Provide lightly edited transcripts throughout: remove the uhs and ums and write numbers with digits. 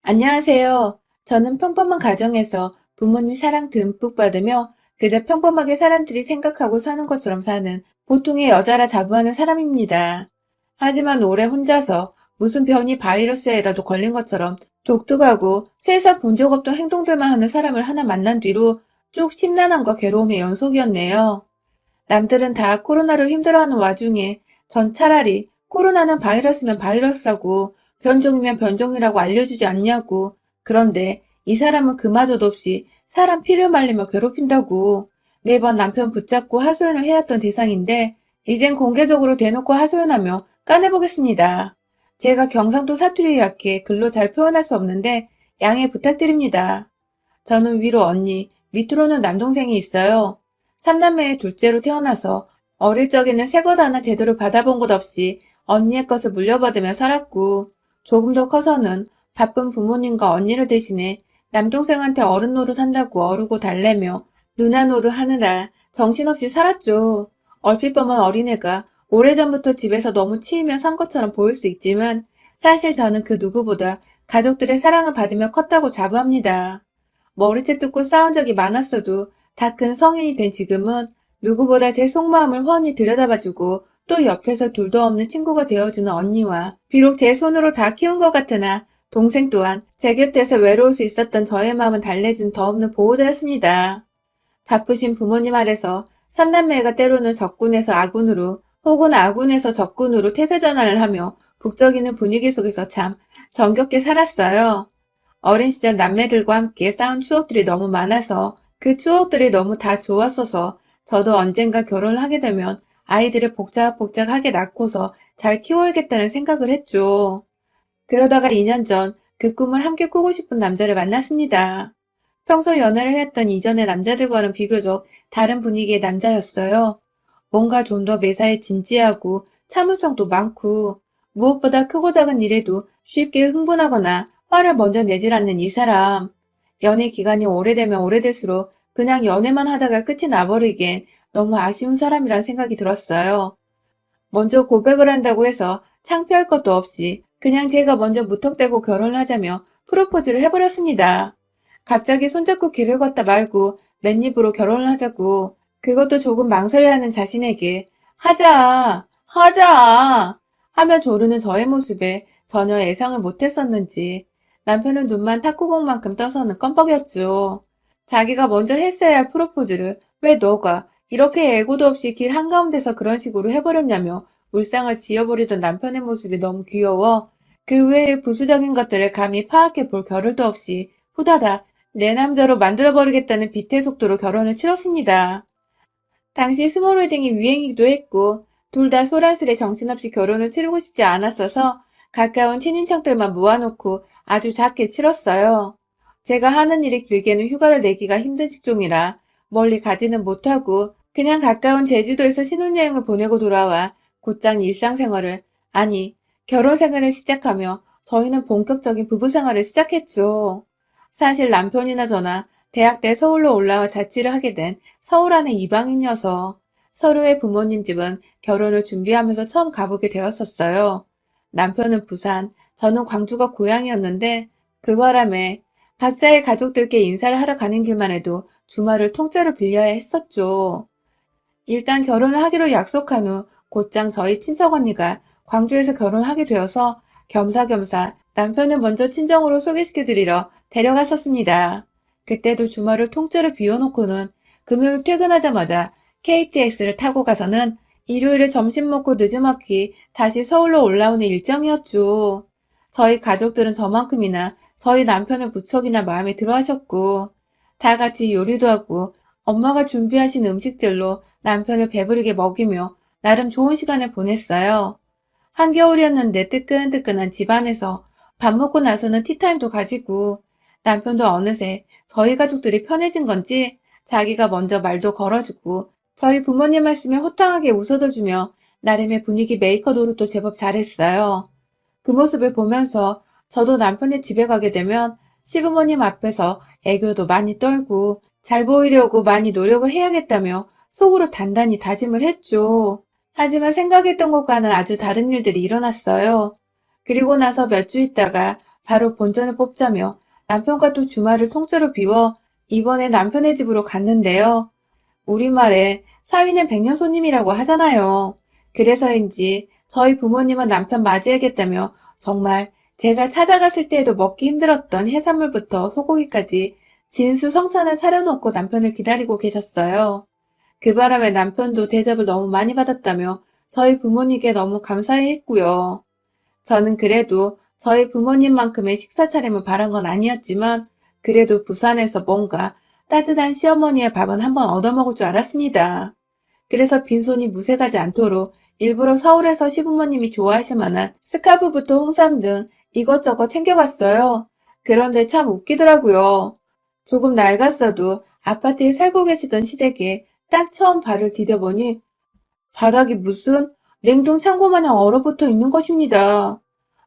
안녕하세요. 저는 평범한 가정에서 부모님 사랑 듬뿍 받으며 그저 평범하게 사람들이 생각하고 사는 것처럼 사는 보통의 여자라 자부하는 사람입니다. 하지만 올해 혼자서 무슨 변이 바이러스에라도 걸린 것처럼 독특하고 세상 본 적 없던 행동들만 하는 사람을 하나 만난 뒤로 쭉 심란함과 괴로움의 연속이었네요. 남들은 다 코로나로 힘들어하는 와중에 전 차라리 코로나는 바이러스면 바이러스라고 변종이면 변종이라고 알려주지 않냐고. 그런데 이 사람은 그마저도 없이 사람 피를 말리며 괴롭힌다고. 매번 남편 붙잡고 하소연을 해왔던 대상인데 이젠 공개적으로 대놓고 하소연하며 까내보겠습니다. 제가 경상도 사투리에 약해 글로 잘 표현할 수 없는데 양해 부탁드립니다. 저는 위로 언니, 밑으로는 남동생이 있어요. 삼남매의 둘째로 태어나서 어릴 적에는 새것 하나 제대로 받아본 것 없이 언니의 것을 물려받으며 살았고, 조금 더 커서는 바쁜 부모님과 언니를 대신해 남동생한테 어른 노릇 한다고 어르고 달래며 누나 노릇 하느라 정신없이 살았죠. 얼핏 보면 어린애가 오래전부터 집에서 너무 치이며 산 것처럼 보일 수 있지만 사실 저는 그 누구보다 가족들의 사랑을 받으며 컸다고 자부합니다. 머리채 뜯고 싸운 적이 많았어도 다 큰 성인이 된 지금은 누구보다 제 속마음을 훤히 들여다봐주고 또 옆에서 둘도 없는 친구가 되어주는 언니와 비록 제 손으로 다 키운 것 같으나 동생 또한 제 곁에서 외로울 수 있었던 저의 마음은 달래준 더 없는 보호자였습니다. 바쁘신 부모님 아래서 삼남매가 때로는 적군에서 아군으로 혹은 아군에서 적군으로 태세 전환을 하며 북적이는 분위기 속에서 참 정겹게 살았어요. 어린 시절 남매들과 함께 싸운 추억들이 너무 많아서 그 추억들이 너무 다 좋았어서 저도 언젠가 결혼을 하게 되면 아이들을 복작복작하게 낳고서 잘 키워야겠다는 생각을 했죠. 그러다가 2년 전 그 꿈을 함께 꾸고 싶은 남자를 만났습니다. 평소 연애를 했던 이전의 남자들과는 비교적 다른 분위기의 남자였어요. 뭔가 좀 더 매사에 진지하고 참을성도 많고 무엇보다 크고 작은 일에도 쉽게 흥분하거나 화를 먼저 내질 않는 이 사람. 연애 기간이 오래되면 오래될수록 그냥 연애만 하다가 끝이 나버리기엔 너무 아쉬운 사람이란 생각이 들었어요. 먼저 고백을 한다고 해서 창피할 것도 없이 그냥 제가 먼저 무턱대고 결혼을 하자며 프로포즈를 해버렸습니다. 갑자기 손잡고 길을 걷다 말고 맨입으로 결혼을 하자고 그것도 조금 망설여하는 자신에게 하자, 하자 하며 조르는 저의 모습에 전혀 예상을 못했었는지 남편은 눈만 탁구공만큼 떠서는 껌뻑이었죠. 자기가 먼저 했어야 할 프로포즈를 왜 너가 이렇게 예고도 없이 길 한가운데서 그런 식으로 해버렸냐며 울상을 지어버리던 남편의 모습이 너무 귀여워 그 외의 부수적인 것들을 감히 파악해 볼 겨를도 없이 후다닥 내 남자로 만들어버리겠다는 빛의 속도로 결혼을 치렀습니다. 당시 스몰 웨딩이 유행이기도 했고 둘 다 소란스레 정신없이 결혼을 치르고 싶지 않았어서 가까운 친인척들만 모아놓고 아주 작게 치렀어요. 제가 하는 일이 길게는 휴가를 내기가 힘든 직종이라 멀리 가지는 못하고 그냥 가까운 제주도에서 신혼여행을 보내고 돌아와 곧장 일상생활을, 아니, 결혼생활을 시작하며 저희는 본격적인 부부생활을 시작했죠. 사실 남편이나 저나 대학 때 서울로 올라와 자취를 하게 된 서울 안의 이방인이어서 서로의 부모님 집은 결혼을 준비하면서 처음 가보게 되었었어요. 남편은 부산, 저는 광주가 고향이었는데 그 바람에 각자의 가족들께 인사를 하러 가는 길만 해도 주말을 통째로 빌려야 했었죠. 일단 결혼을 하기로 약속한 후 곧장 저희 친척 언니가 광주에서 결혼하게 되어서 겸사겸사 남편을 먼저 친정으로 소개시켜드리러 데려갔었습니다. 그때도 주말을 통째로 비워놓고는 금요일 퇴근하자마자 KTX를 타고 가서는 일요일에 점심 먹고 늦지막히 다시 서울로 올라오는 일정이었죠. 저희 가족들은 저만큼이나 저희 남편을 무척이나 마음에 들어 하셨고, 다 같이 요리도 하고 엄마가 준비하신 음식들로 남편을 배부르게 먹이며 나름 좋은 시간을 보냈어요. 한겨울이었는데 뜨끈뜨끈한 집안에서 밥 먹고 나서는 티타임도 가지고 남편도 어느새 저희 가족들이 편해진 건지 자기가 먼저 말도 걸어주고 저희 부모님 말씀에 호탕하게 웃어줘주며 나름의 분위기 메이커 노릇도 제법 잘했어요. 그 모습을 보면서 저도 남편의 집에 가게 되면 시부모님 앞에서 애교도 많이 떨고 잘 보이려고 많이 노력을 해야겠다며 속으로 단단히 다짐을 했죠. 하지만 생각했던 것과는 아주 다른 일들이 일어났어요. 그리고 나서 몇 주 있다가 바로 본전을 뽑자며 남편과 또 주말을 통째로 비워 이번에 남편의 집으로 갔는데요. 우리말에 사위는 백년 손님이라고 하잖아요. 그래서인지 저희 부모님은 남편 맞이하겠다며 정말 제가 찾아갔을 때에도 먹기 힘들었던 해산물부터 소고기까지 진수성찬을 차려놓고 남편을 기다리고 계셨어요. 그 바람에 남편도 대접을 너무 많이 받았다며 저희 부모님께 너무 감사해 했고요. 저는 그래도 저희 부모님만큼의 식사 차림을 바란 건 아니었지만 그래도 부산에서 뭔가 따뜻한 시어머니의 밥은 한번 얻어먹을 줄 알았습니다. 그래서 빈손이 무색하지 않도록 일부러 서울에서 시부모님이 좋아하실 만한 스카프부터 홍삼 등 이것저것 챙겨갔어요. 그런데 참 웃기더라고요. 조금 낡았어도 아파트에 살고 계시던 시댁에 딱 처음 발을 디뎌보니 바닥이 무슨 냉동 창고 마냥 얼어붙어 있는 것입니다.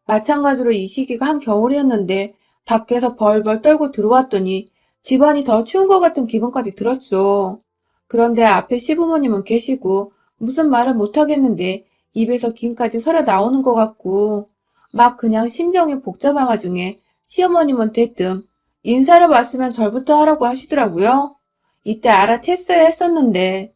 마찬가지로 이 시기가 한겨울이었는데 밖에서 벌벌 떨고 들어왔더니 집안이 더 추운 것 같은 기분까지 들었죠. 그런데 앞에 시부모님은 계시고 무슨 말을 못하겠는데 입에서 김까지 서려 나오는 것 같고 막 그냥 심정이 복잡한 와중에 시어머님은 대뜸 인사를 왔으면 절부터 하라고 하시더라고요. 이때 알아챘어야 했었는데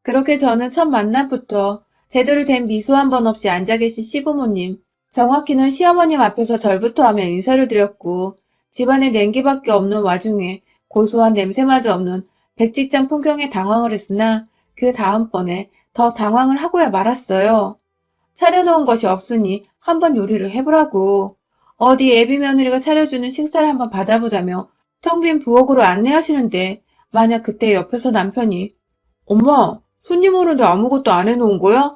그렇게 저는 첫 만남부터 제대로 된 미소 한 번 없이 앉아 계신 시부모님, 정확히는 시어머님 앞에서 절부터 하며 인사를 드렸고 집안에 냉기밖에 없는 와중에 고소한 냄새마저 없는 백직장 풍경에 당황을 했으나 그 다음번에 더 당황을 하고야 말았어요. 차려놓은 것이 없으니 한번 요리를 해보라고. 어디 애비 며느리가 차려주는 식사를 한번 받아보자며 텅 빈 부엌으로 안내하시는데 만약 그때 옆에서 남편이 엄마, 손님 오는데 아무것도 안 해놓은 거야?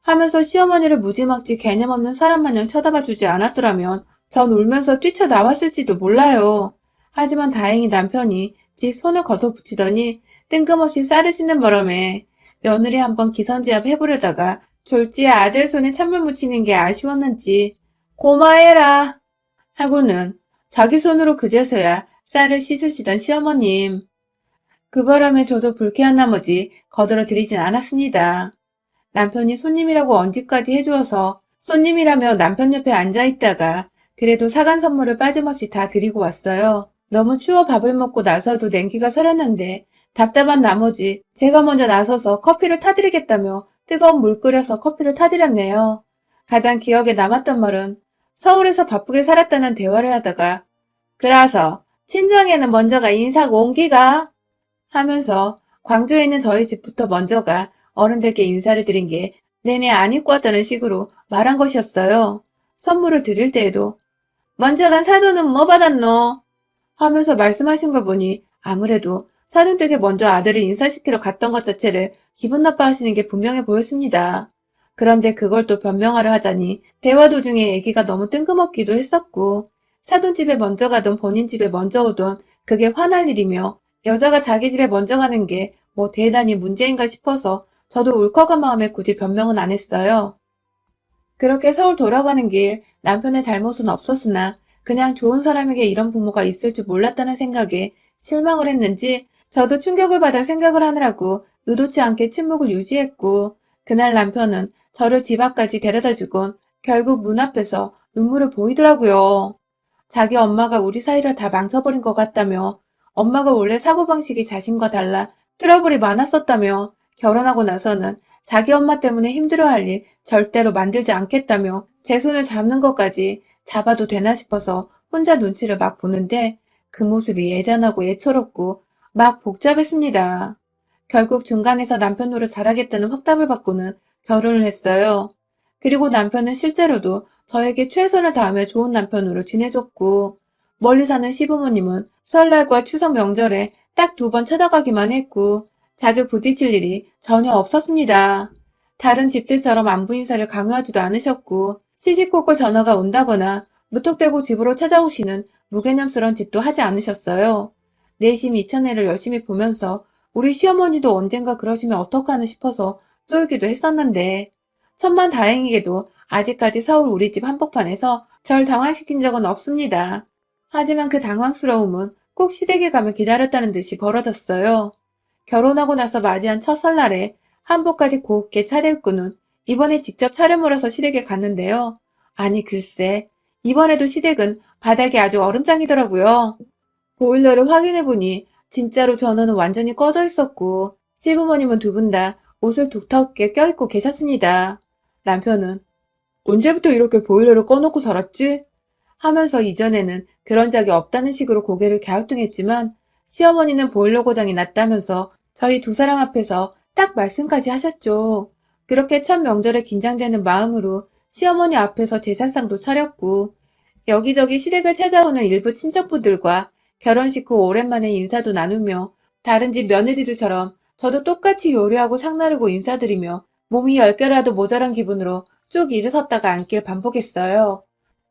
하면서 시어머니를 무지막지 개념 없는 사람 마냥 쳐다봐 주지 않았더라면 전 울면서 뛰쳐나왔을지도 몰라요. 하지만 다행히 남편이 지 손을 걷어붙이더니 뜬금없이 쌀을 씻는 바람에 며느리 한번 기선제압 해보려다가 졸지에 아들 손에 찬물 묻히는 게 아쉬웠는지 고마해라 하고는 자기 손으로 그제서야 쌀을 씻으시던 시어머님. 그 바람에 저도 불쾌한 나머지 거들어드리진 않았습니다. 남편이 손님이라고 언지까지 해주어서 손님이라며 남편 옆에 앉아있다가 그래도 사간 선물을 빠짐없이 다 드리고 왔어요. 너무 추워 밥을 먹고 나서도 냉기가 서렸는데 답답한 나머지 제가 먼저 나서서 커피를 타드리겠다며 뜨거운 물 끓여서 커피를 타드렸네요. 가장 기억에 남았던 말은 서울에서 바쁘게 살았다는 대화를 하다가 그래서 친정에는 먼저가 인사고 옹기가 하면서 광주에 있는 저희 집부터 먼저가 어른들께 인사를 드린 게 내내 안 입고 왔다는 식으로 말한 것이었어요. 선물을 드릴 때에도 먼저 간 사돈은 뭐 받았노? 하면서 말씀하신 걸 보니 아무래도 사돈댁에 먼저 아들을 인사시키러 갔던 것 자체를 기분 나빠하시는 게 분명해 보였습니다. 그런데 그걸 또 변명하려 하자니 대화 도중에 얘기가 너무 뜬금없기도 했었고 사돈집에 먼저 가던 본인 집에 먼저 오던 그게 화날 일이며 여자가 자기 집에 먼저 가는 게 뭐 대단히 문제인가 싶어서 저도 울컥한 마음에 굳이 변명은 안 했어요. 그렇게 서울 돌아가는 길 남편의 잘못은 없었으나 그냥 좋은 사람에게 이런 부모가 있을 줄 몰랐다는 생각에 실망을 했는지 저도 충격을 받아 생각을 하느라고 의도치 않게 침묵을 유지했고 그날 남편은 저를 집 앞까지 데려다주곤 결국 문 앞에서 눈물을 보이더라고요. 자기 엄마가 우리 사이를 다 망쳐버린 것 같다며 엄마가 원래 사고방식이 자신과 달라 트러블이 많았었다며 결혼하고 나서는 자기 엄마 때문에 힘들어할 일 절대로 만들지 않겠다며 제 손을 잡는 것까지 잡아도 되나 싶어서 혼자 눈치를 막 보는데 그 모습이 애잔하고 애처롭고 막 복잡했습니다. 결국 중간에서 남편 노릇 잘하겠다는 확답을 받고는 결혼을 했어요. 그리고 남편은 실제로도 저에게 최선을 다하며 좋은 남편으로 지내줬고 멀리 사는 시부모님은 설날과 추석 명절에 딱 2번 찾아가기만 했고 자주 부딪힐 일이 전혀 없었습니다. 다른 집들처럼 안부 인사를 강요하지도 않으셨고 시시콜콜 전화가 온다거나 무턱대고 집으로 찾아오시는 무개념스러운 짓도 하지 않으셨어요. 내심 이천회를 열심히 보면서 우리 시어머니도 언젠가 그러시면 어떡하나 싶어서 쫄기도 했었는데 천만다행히게도 아직까지 서울 우리 집 한복판에서 절 당황시킨 적은 없습니다. 하지만 그 당황스러움은 꼭 시댁에 가면 기다렸다는 듯이 벌어졌어요. 결혼하고 나서 맞이한 첫 설날에 한복까지 곱게 차려입고는 이번에 직접 차를 몰아서 시댁에 갔는데요. 아니 글쎄 이번에도 시댁은 바닥이 아주 얼음장이더라고요. 보일러를 확인해보니 진짜로 전원은 완전히 꺼져 있었고 시부모님은 두 분 다 옷을 두텁게 껴입고 계셨습니다. 남편은 언제부터 이렇게 보일러를 꺼놓고 살았지? 하면서 이전에는 그런 적이 없다는 식으로 고개를 갸우뚱했지만 시어머니는 보일러 고장이 났다면서 저희 두 사람 앞에서 딱 말씀까지 하셨죠. 그렇게 첫 명절에 긴장되는 마음으로 시어머니 앞에서 제사상도 차렸고 여기저기 시댁을 찾아오는 일부 친척분들과 결혼식 후 오랜만에 인사도 나누며 다른 집 며느리들처럼 저도 똑같이 요리하고 상 나르고 인사드리며 몸이 10개라도 모자란 기분으로 쭉 일어섰다가 앉길 반복했어요.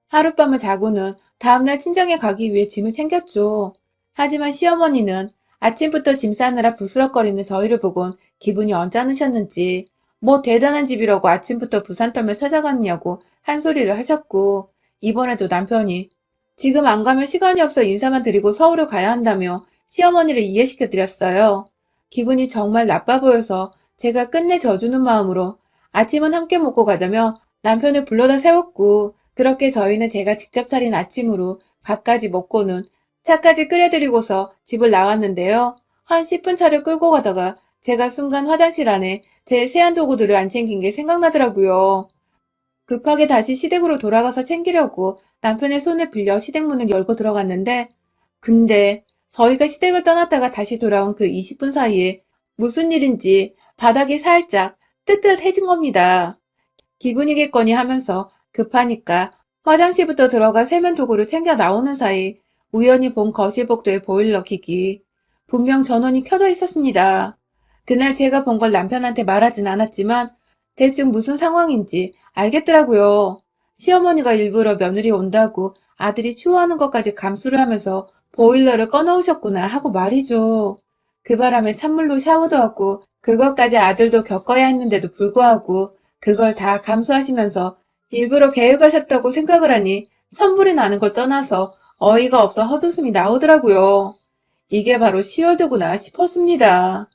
하룻밤을 자고는 다음날 친정에 가기 위해 짐을 챙겼죠. 하지만 시어머니는 아침부터 짐 싸느라 부스럭거리는 저희를 보곤 기분이 언짢으셨는지 뭐 대단한 집이라고 아침부터 부산 떨며 찾아갔냐고 한 소리를 하셨고 이번에도 남편이 지금 안 가면 시간이 없어 인사만 드리고 서울을 가야 한다며 시어머니를 이해시켜드렸어요. 기분이 정말 나빠 보여서 제가 끝내 져주는 마음으로 아침은 함께 먹고 가자며 남편을 불러다 세웠고 그렇게 저희는 제가 직접 차린 아침으로 밥까지 먹고는 차까지 끓여드리고서 집을 나왔는데요. 한 10분 차를 끌고 가다가 제가 순간 화장실 안에 제 세안 도구들을 안 챙긴 게 생각나더라고요. 급하게 다시 시댁으로 돌아가서 챙기려고 남편의 손을 빌려 시댁 문을 열고 들어갔는데 근데 저희가 시댁을 떠났다가 다시 돌아온 그 20분 사이에 무슨 일인지 바닥이 살짝 뜨뜻해진 겁니다. 기분이겠거니 하면서 급하니까 화장실부터 들어가 세면 도구를 챙겨 나오는 사이 우연히 본 거실 복도의 보일러 기기. 분명 전원이 켜져 있었습니다. 그날 제가 본 걸 남편한테 말하진 않았지만 대충 무슨 상황인지 알겠더라고요. 시어머니가 일부러 며느리 온다고 아들이 추워하는 것까지 감수를 하면서 보일러를 꺼놓으셨구나 하고 말이죠. 그 바람에 찬물로 샤워도 하고 그것까지 아들도 겪어야 했는데도 불구하고 그걸 다 감수하시면서 일부러 계획하셨다고 생각을 하니 선물이 나는 걸 떠나서 어이가 없어 헛웃음이 나오더라고요. 이게 바로 시월드구나 싶었습니다.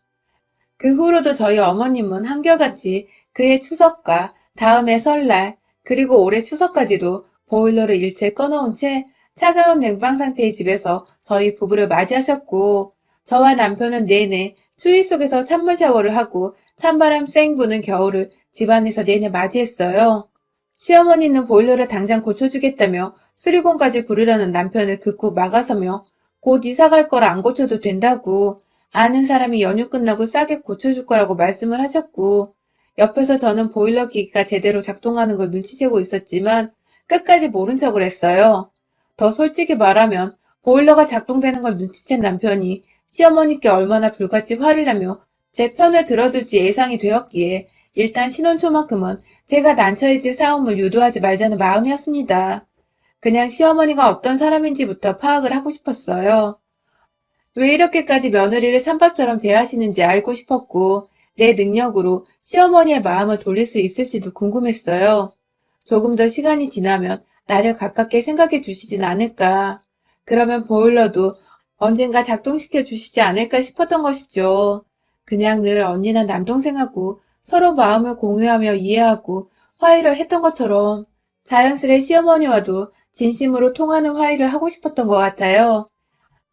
그 후로도 저희 어머님은 한결같이 그해 추석과 다음해 설날 그리고 올해 추석까지도 보일러를 일체 꺼놓은 채 차가운 냉방 상태의 집에서 저희 부부를 맞이하셨고 저와 남편은 내내 추위 속에서 찬물 샤워를 하고 찬바람 쌩 부는 겨울을 집안에서 내내 맞이했어요. 시어머니는 보일러를 당장 고쳐주겠다며 수리공까지 부르려는 남편을 극구 막아서며 곧 이사 갈 거라 안 고쳐도 된다고 아는 사람이 연휴 끝나고 싸게 고쳐줄 거라고 말씀을 하셨고 옆에서 저는 보일러 기기가 제대로 작동하는 걸 눈치채고 있었지만 끝까지 모른 척을 했어요. 더 솔직히 말하면 보일러가 작동되는 걸 눈치챈 남편이 시어머니께 얼마나 불같이 화를 내며 제 편을 들어줄지 예상이 되었기에 일단 신혼 초만큼은 제가 난처해질 싸움을 유도하지 말자는 마음이었습니다. 그냥 시어머니가 어떤 사람인지부터 파악을 하고 싶었어요. 왜 이렇게까지 며느리를 찬밥처럼 대하시는지 알고 싶었고 내 능력으로 시어머니의 마음을 돌릴 수 있을지도 궁금했어요. 조금 더 시간이 지나면 나를 가깝게 생각해 주시진 않을까. 그러면 보일러도 언젠가 작동시켜 주시지 않을까 싶었던 것이죠. 그냥 늘 언니나 남동생하고 서로 마음을 공유하며 이해하고 화해를 했던 것처럼 자연스레 시어머니와도 진심으로 통하는 화해를 하고 싶었던 것 같아요.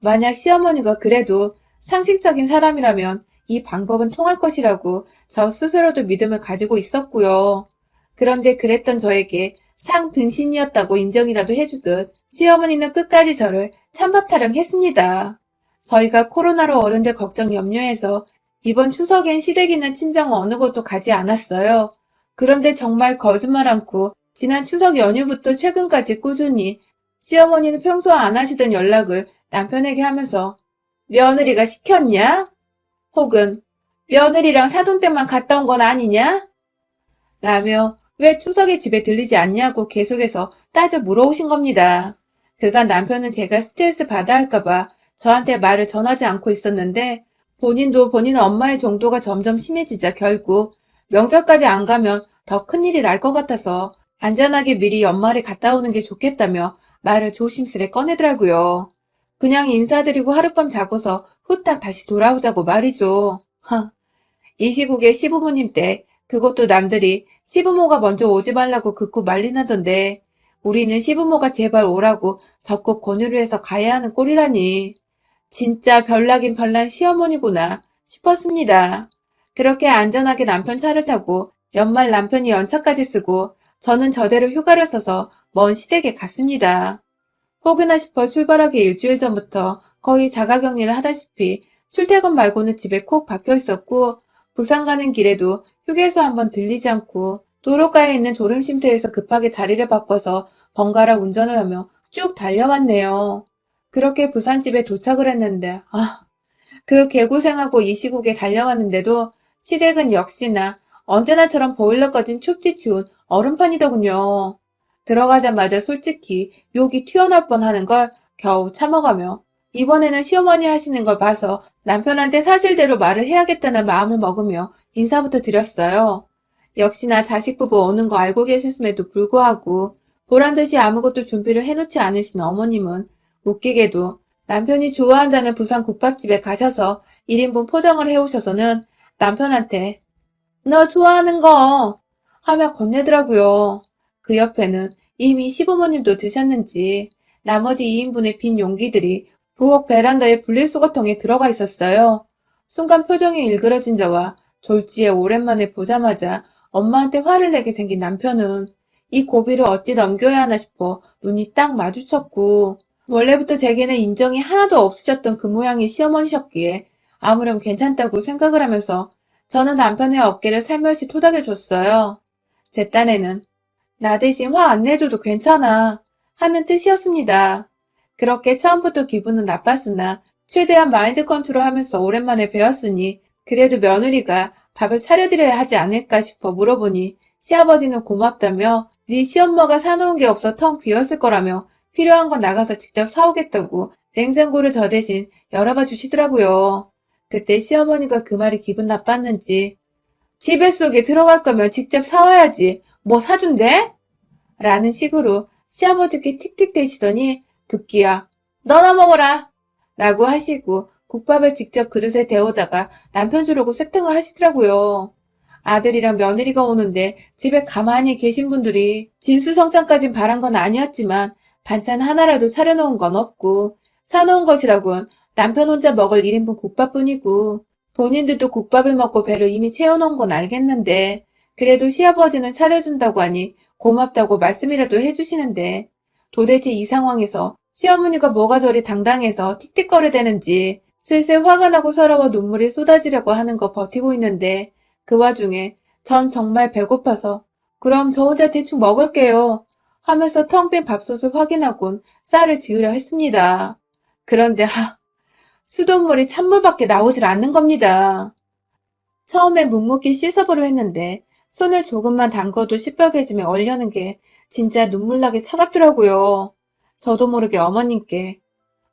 만약 시어머니가 그래도 상식적인 사람이라면 이 방법은 통할 것이라고 저 스스로도 믿음을 가지고 있었고요. 그런데 그랬던 저에게 상등신이었다고 인정이라도 해주듯 시어머니는 끝까지 저를 찬밥 타령했습니다. 저희가 코로나로 어른들 걱정 염려해서 이번 추석엔 시댁 있는 친정 어느 곳도 가지 않았어요. 그런데 정말 거짓말 않고 지난 추석 연휴부터 최근까지 꾸준히 시어머니는 평소 안 하시던 연락을 남편에게 하면서 며느리가 시켰냐? 혹은 며느리랑 사돈 때만 갔다 온 건 아니냐? 라며 왜 추석에 집에 들리지 않냐고 계속해서 따져 물어오신 겁니다. 그간 남편은 제가 스트레스 받아 할까봐 저한테 말을 전하지 않고 있었는데 본인도 본인 엄마의 정도가 점점 심해지자 결국 명절까지 안 가면 더 큰일이 날 것 같아서 안전하게 미리 연말에 갔다 오는 게 좋겠다며 말을 조심스레 꺼내더라고요. 그냥 인사드리고 하룻밤 자고서 후딱 다시 돌아오자고 말이죠. 이 시국에 시부모님 때 그것도 남들이 시부모가 먼저 오지 말라고 극구 난리 나던데 우리는 시부모가 제발 오라고 적극 권유를 해서 가야 하는 꼴이라니. 진짜 별나긴 별난 시어머니구나 싶었습니다. 그렇게 안전하게 남편 차를 타고 연말 남편이 연차까지 쓰고 저는 저대로 휴가를 써서 먼 시댁에 갔습니다. 혹여나 싶어 출발하기 일주일 전부터 거의 자가격리를 하다시피 출퇴근 말고는 집에 콕 박혀 있었고 부산 가는 길에도 휴게소 한번 들리지 않고 도로가에 있는 졸음쉼터에서 급하게 자리를 바꿔서 번갈아 운전을 하며 쭉 달려왔네요. 그렇게 부산집에 도착을 했는데 그 개고생하고 이 시국에 달려왔는데도 시댁은 역시나 언제나처럼 보일러 꺼진 춥디 추운 얼음판이더군요. 들어가자마자 솔직히 욕이 튀어나올 뻔하는 걸 겨우 참아가며 이번에는 시어머니 하시는 걸 봐서 남편한테 사실대로 말을 해야겠다는 마음을 먹으며 인사부터 드렸어요. 역시나 자식 부부 오는 거 알고 계셨음에도 불구하고 보란듯이 아무것도 준비를 해놓지 않으신 어머님은 웃기게도 남편이 좋아한다는 부산 국밥집에 가셔서 1인분 포장을 해오셔서는 남편한테 너 좋아하는 거 하며 건네더라고요. 그 옆에는 이미 시부모님도 드셨는지 나머지 2인분의 빈 용기들이 부엌 베란다의 분리수거통에 들어가 있었어요. 순간 표정이 일그러진 저와 졸지에 오랜만에 보자마자 엄마한테 화를 내게 생긴 남편은 이 고비를 어찌 넘겨야 하나 싶어 눈이 딱 마주쳤고 원래부터 제게는 인정이 하나도 없으셨던 그 모양의 시어머니셨기에 아무렴 괜찮다고 생각을 하면서 저는 남편의 어깨를 살며시 토닥여줬어요. 제 딴에는 나 대신 화 안 내줘도 괜찮아 하는 뜻이었습니다. 그렇게 처음부터 기분은 나빴으나 최대한 마인드 컨트롤하면서 오랜만에 배웠으니 그래도 며느리가 밥을 차려드려야 하지 않을까 싶어 물어보니 시아버지는 고맙다며 네 시엄마가 사놓은 게 없어 텅 비었을 거라며 필요한 건 나가서 직접 사오겠다고 냉장고를 저 대신 열어봐 주시더라고요. 그때 시어머니가 그 말이 기분 나빴는지 집에 속에 들어갈 거면 직접 사와야지 뭐 사준대? 라는 식으로 시아버지께 틱틱대시더니 급기야 너나 먹어라 라고 하시고 국밥을 직접 그릇에 데우다가 남편 주려고 세팅을 하시더라고요. 아들이랑 며느리가 오는데 집에 가만히 계신 분들이 진수성찬까진 바란 건 아니었지만 반찬 하나라도 차려놓은 건 없고 사놓은 것이라곤 남편 혼자 먹을 1인분 국밥뿐이고 본인들도 국밥을 먹고 배를 이미 채워놓은 건 알겠는데 그래도 시아버지는 차려준다고 하니 고맙다고 말씀이라도 해주시는데 도대체 이 상황에서 시어머니가 뭐가 저리 당당해서 틱틱거리대는지 슬슬 화가 나고 서러워 눈물이 쏟아지려고 하는 거 버티고 있는데 그 와중에 전 정말 배고파서 그럼 저 혼자 대충 먹을게요 하면서 텅 빈 밥솥을 확인하곤 쌀을 지으려 했습니다. 그런데 수돗물이 찬물밖에 나오질 않는 겁니다. 처음엔 묵묵히 씻어보려 했는데 손을 조금만 담궈도 시뻘개지며 얼려는 게 진짜 눈물나게 차갑더라고요. 저도 모르게 어머님께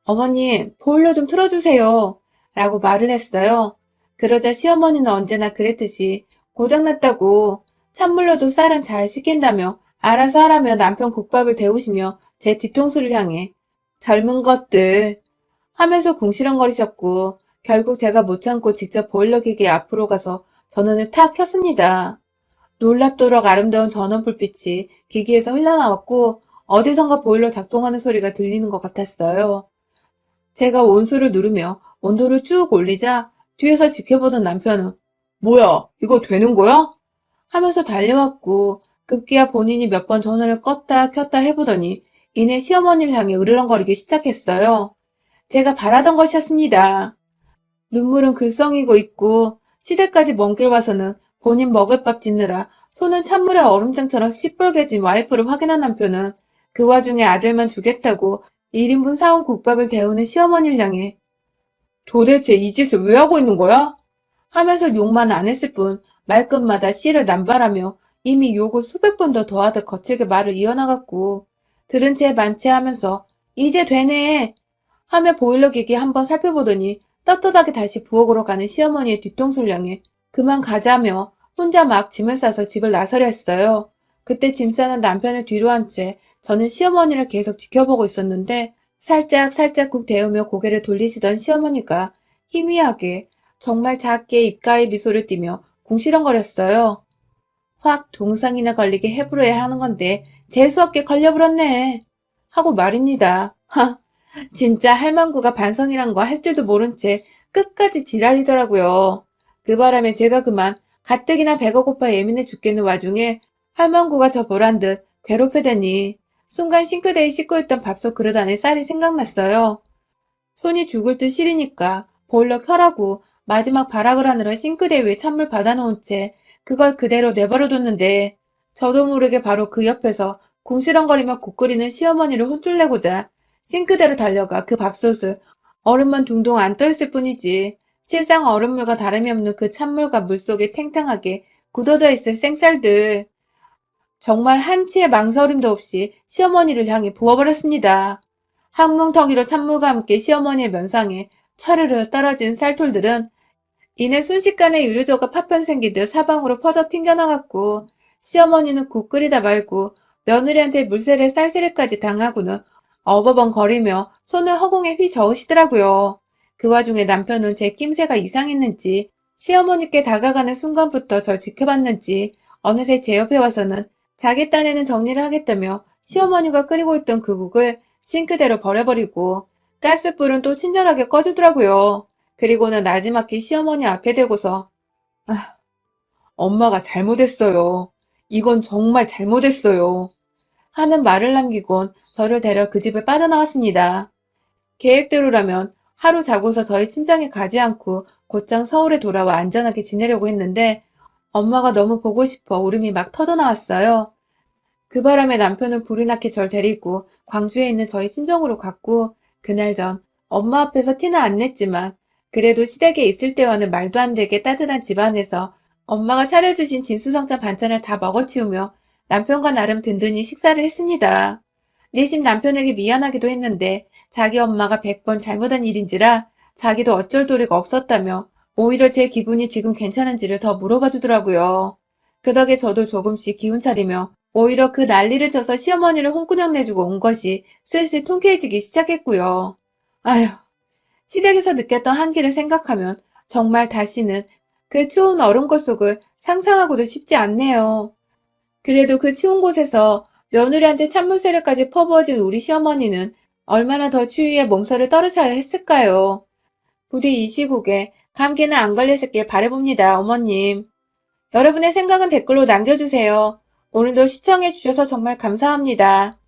어머님 보일러 좀 틀어주세요 라고 말을 했어요. 그러자 시어머니는 언제나 그랬듯이 고장났다고 찬물로도 쌀은 잘 식힌다며 알아서 하라며 남편 국밥을 데우시며 제 뒤통수를 향해 젊은 것들 하면서 궁시렁거리셨고 결국 제가 못 참고 직접 보일러 기계 앞으로 가서 전원을 탁 켰습니다. 놀랍도록 아름다운 전원 불빛이 기기에서 흘러나왔고 어디선가 보일러 작동하는 소리가 들리는 것 같았어요. 제가 온수를 누르며 온도를 쭉 올리자 뒤에서 지켜보던 남편은 뭐야 이거 되는 거야? 하면서 달려왔고 급기야 본인이 몇 번 전원을 껐다 켰다 해보더니 이내 시어머니를 향해 으르렁거리기 시작했어요. 제가 바라던 것이었습니다. 눈물은 글썽이고 있고 시댁까지 먼 길 와서는 본인 먹을 밥 짓느라 손은 찬물에 얼음장처럼 시뻘개진 와이프를 확인한 남편은 그 와중에 아들만 주겠다고 1인분 사온 국밥을 데우는 시어머니를 향해 도대체 이 짓을 왜 하고 있는 거야? 하면서 욕만 안 했을 뿐 말끝마다 씨를 남발하며 이미 욕을 수백 번 더 더하듯 거칠게 말을 이어나갔고 들은 채 만취하면서 이제 되네 하며 보일러 기기 한번 살펴보더니 떳떳하게 다시 부엌으로 가는 시어머니의 뒤통수를 향해 그만 가자며 혼자 막 짐을 싸서 집을 나서려 했어요. 그때 짐 싸는 남편을 뒤로 한 채 저는 시어머니를 계속 지켜보고 있었는데 살짝 국 데우며 고개를 돌리시던 시어머니가 희미하게 정말 작게 입가에 미소를 띠며 궁시렁거렸어요. 확 동상이나 걸리게 해부려야 하는 건데 재수없게 걸려버렸네. 하고 말입니다. 하, 진짜 할망구가 반성이란 거 할 줄도 모른 채 끝까지 지랄이더라고요. 그 바람에 제가 그만 가뜩이나 배가 고파 예민해 죽겠는 와중에 할망구가 저 보란 듯 괴롭히더니 순간 싱크대에 씻고 있던 밥솥 그릇 안에 쌀이 생각났어요. 손이 죽을 듯 시리니까 보일러 켜라고 마지막 발악을 하느라 싱크대 위에 찬물 받아놓은 채 그걸 그대로 내버려뒀는데 저도 모르게 바로 그 옆에서 궁시렁거리며 국 끓이는 시어머니를 혼쭐내고자 싱크대로 달려가 그 밥솥을 얼음만 둥둥 안 떠있을 뿐이지 실상 얼음물과 다름이 없는 그 찬물과 물속에 탱탱하게 굳어져 있을 생쌀들 정말 한치의 망설임도 없이 시어머니를 향해 부어버렸습니다. 항문턱이로 찬물과 함께 시어머니의 면상에 차르르 떨어진 쌀톨들은 이내 순식간에 유리조가 파편 생기듯 사방으로 퍼져 튕겨나갔고 시어머니는 국 끓이다 말고 며느리한테 물세례 쌀세례까지 당하고는 어버벙거리며 손을 허공에 휘저으시더라고요. 그 와중에 남편은 제 낌새가 이상했는지 시어머니께 다가가는 순간부터 절 지켜봤는지 어느새 제 옆에 와서는 자기 딴에는 정리를 하겠다며 시어머니가 끓이고 있던 그 국을 싱크대로 버려버리고 가스불은 또 친절하게 꺼주더라고요. 그리고는 나지막히 시어머니 앞에 대고서 아, 엄마가 잘못했어요. 이건 정말 잘못했어요. 하는 말을 남기곤 저를 데려 그 집을 빠져나왔습니다. 계획대로라면 하루 자고서 저희 친정에 가지 않고 곧장 서울에 돌아와 안전하게 지내려고 했는데 엄마가 너무 보고 싶어 울음이 막 터져나왔어요. 그 바람에 남편은 불이 나게 절 데리고 광주에 있는 저희 친정으로 갔고 그날 전 엄마 앞에서 티는 안 냈지만 그래도 시댁에 있을 때와는 말도 안 되게 따뜻한 집안에서 엄마가 차려주신 진수성찬 반찬을 다 먹어치우며 남편과 나름 든든히 식사를 했습니다. 내심 남편에게 미안하기도 했는데 자기 엄마가 100번 잘못한 일인지라 자기도 어쩔 도리가 없었다며 오히려 제 기분이 지금 괜찮은지를 더 물어봐 주더라고요. 그 덕에 저도 조금씩 기운 차리며 오히려 그 난리를 쳐서 시어머니를 홍구녕 내주고 온 것이 슬슬 통쾌해지기 시작했고요. 아휴, 시댁에서 느꼈던 한기를 생각하면 정말 다시는 그 추운 얼음꽃 속을 상상하고도 싶지 않네요. 그래도 그 추운 곳에서 며느리한테 찬물세례까지 퍼부어진 우리 시어머니는 얼마나 더 추위에 몸살을 떨으셔야 했을까요? 부디 이 시국에 감기는 안 걸리셨길 바라봅니다, 어머님. 여러분의 생각은 댓글로 남겨주세요. 오늘도 시청해주셔서 정말 감사합니다.